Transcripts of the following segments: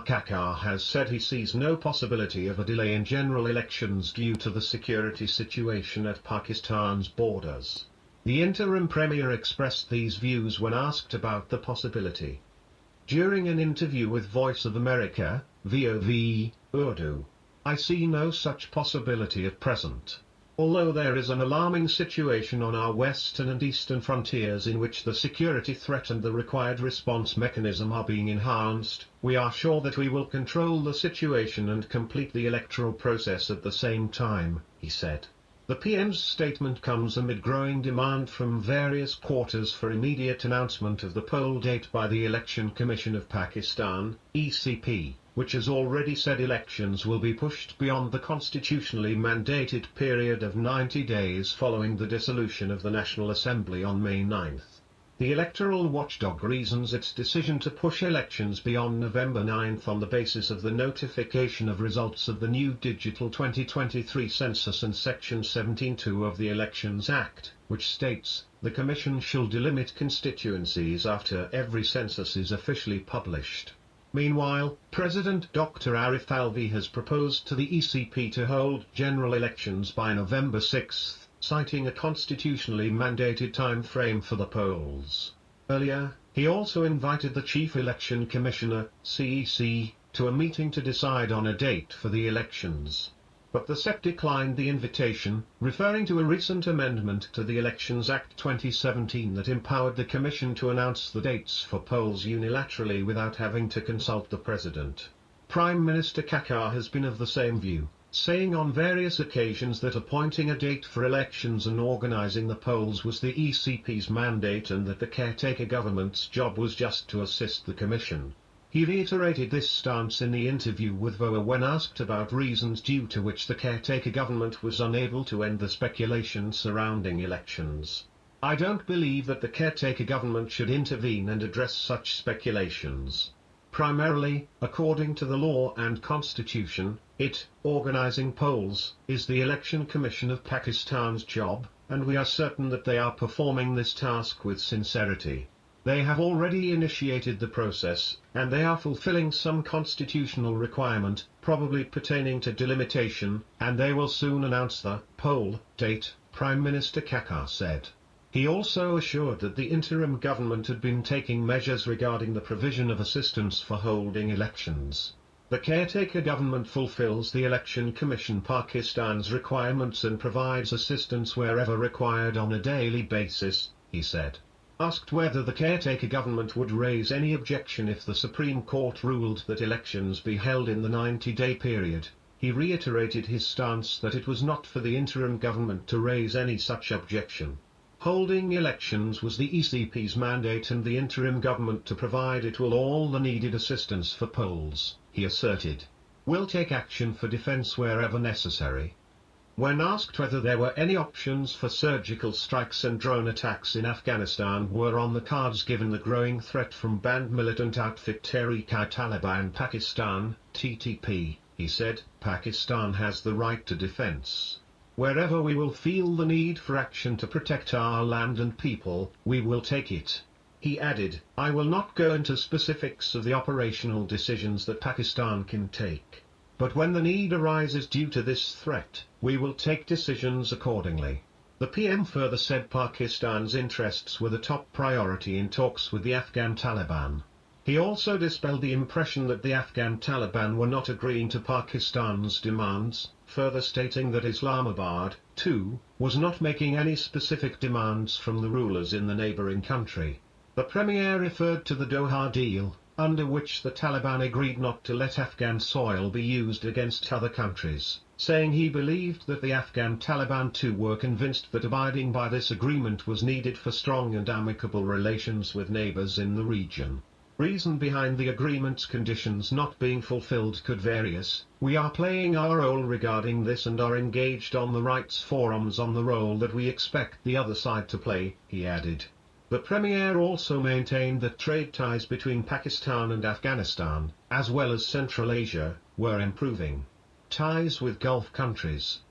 Kakar has said he sees no possibility of a delay in general elections due to the security situation at Pakistan's borders. The interim premier expressed these views when asked about the possibility. During an interview with Voice of America, VOV, Urdu, "I see no such possibility at present. Although there is an alarming situation on our western and eastern frontiers in which the security threat and the required response mechanism are being enhanced, we are sure that we will control the situation and complete the electoral process at the same time," he said. The PM's statement comes amid growing demand from various quarters for immediate announcement of the poll date by the Election Commission of Pakistan, ECP, which has already said elections will be pushed beyond the constitutionally mandated period of 90 days following the dissolution of the National Assembly on May 9. The electoral watchdog reasons its decision to push elections beyond November 9 on the basis of the notification of results of the new digital 2023 census and Section 17(2) of the Elections Act, which states, "The Commission shall delimit constituencies after every census is officially published." Meanwhile, President Dr. Arif Alvi has proposed to the ECP to hold general elections by November 6, citing a constitutionally mandated time frame for the polls. Earlier, he also invited the Chief Election Commissioner, CEC, to a meeting to decide on a date for the elections. But the SEC declined the invitation, referring to a recent amendment to the Elections Act 2017 that empowered the Commission to announce the dates for polls unilaterally without having to consult the President. Prime Minister Kakar has been of the same view, saying on various occasions that appointing a date for elections and organizing the polls was the ECP's mandate and that the caretaker government's job was just to assist the Commission. He reiterated this stance in the interview with VOA when asked about reasons due to which the caretaker government was unable to end the speculation surrounding elections. "I don't believe that the caretaker government should intervene and address such speculations. Primarily, according to the law and constitution, organizing polls, is the Election Commission of Pakistan's job, and we are certain that they are performing this task with sincerity. They have already initiated the process, and they are fulfilling some constitutional requirement, probably pertaining to delimitation, and they will soon announce the poll date," Prime Minister Kakar said. He also assured that the interim government had been taking measures regarding the provision of assistance for holding elections. "The caretaker government fulfills the Election Commission Pakistan's requirements and provides assistance wherever required on a daily basis," he said. Asked whether the caretaker government would raise any objection if the Supreme Court ruled that elections be held in the 90-day period, he reiterated his stance that it was not for the interim government to raise any such objection. Holding elections was the ECP's mandate and the interim government to provide it with all the needed assistance for polls, he asserted. "We'll take action for defense wherever necessary." When asked whether there were any options for surgical strikes and drone attacks in Afghanistan were on the cards given the growing threat from banned militant outfit Tehrik-i-Taliban Pakistan, TTP, he said, "Pakistan has the right to defense. Wherever we will feel the need for action to protect our land and people, we will take it." He added, "I will not go into specifics of the operational decisions that Pakistan can take. But when the need arises due to this threat, we will take decisions accordingly." The PM further said Pakistan's interests were the top priority in talks with the Afghan Taliban. He also dispelled the impression that the Afghan Taliban were not agreeing to Pakistan's demands, further stating that Islamabad, too, was not making any specific demands from the rulers in the neighboring country. The Premier referred to the Doha deal, under which the Taliban agreed not to let Afghan soil be used against other countries, saying he believed that the Afghan Taliban too were convinced that abiding by this agreement was needed for strong and amicable relations with neighbors in the region. Reason behind the agreement's conditions not being fulfilled could vary. "We are playing our role regarding this and are engaged on the rights forums on the role that we expect the other side to play," he added. The Premier also maintained that trade ties between Pakistan and Afghanistan, as well as Central Asia, were improving. Ties with Gulf countries.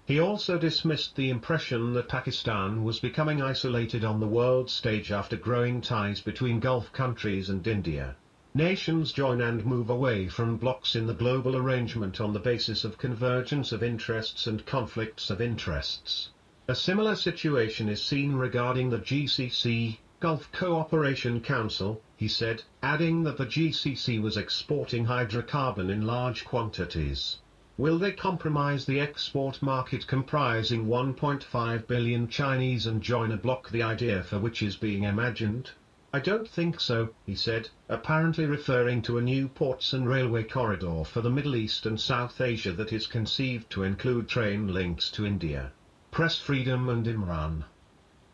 He also dismissed the impression that Pakistan was becoming isolated on the world stage after growing ties between Gulf countries and India. Nations join and move away from blocks in the global arrangement on the basis of convergence of interests and conflicts of interests. A similar situation is seen regarding the GCC, Gulf Cooperation Council, he said, adding that the GCC was exporting hydrocarbon in large quantities. Will they compromise the export market comprising 1.5 billion Chinese and join a bloc, the idea for which is being imagined? I don't think so, he said, apparently referring to a new ports and railway corridor for the Middle East and South Asia that is conceived to include train links to India. Press freedom and Imran.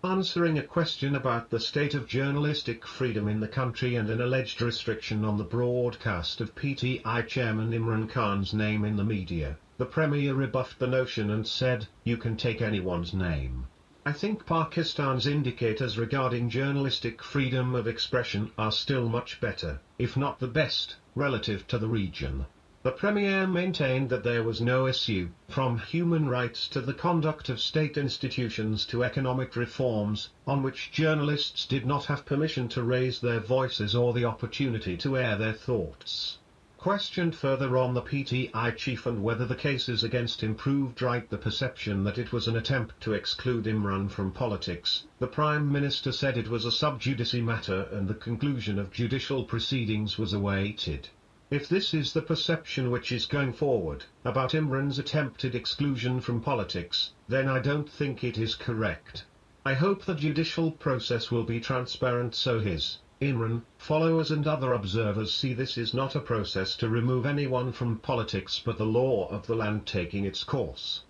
Answering a question about the state of journalistic freedom in the country and an alleged restriction on the broadcast of PTI chairman Imran Khan's name in the media, the Premier rebuffed the notion and said, "You can take anyone's name. I think Pakistan's indicators regarding journalistic freedom of expression are still much better, if not the best, relative to the region." The Premier maintained that there was no issue, from human rights to the conduct of state institutions to economic reforms, on which journalists did not have permission to raise their voices or the opportunity to air their thoughts. Questioned further on the PTI chief and whether the cases against him proved right the perception that it was an attempt to exclude Imran from politics, the Prime Minister said it was a sub judice matter and the conclusion of judicial proceedings was awaited. If this is the perception which is going forward, about Imran's attempted exclusion from politics, then I don't think it is correct. I hope the judicial process will be transparent so his, Imran, followers and other observers see this is not a process to remove anyone from politics but the law of the land taking its course.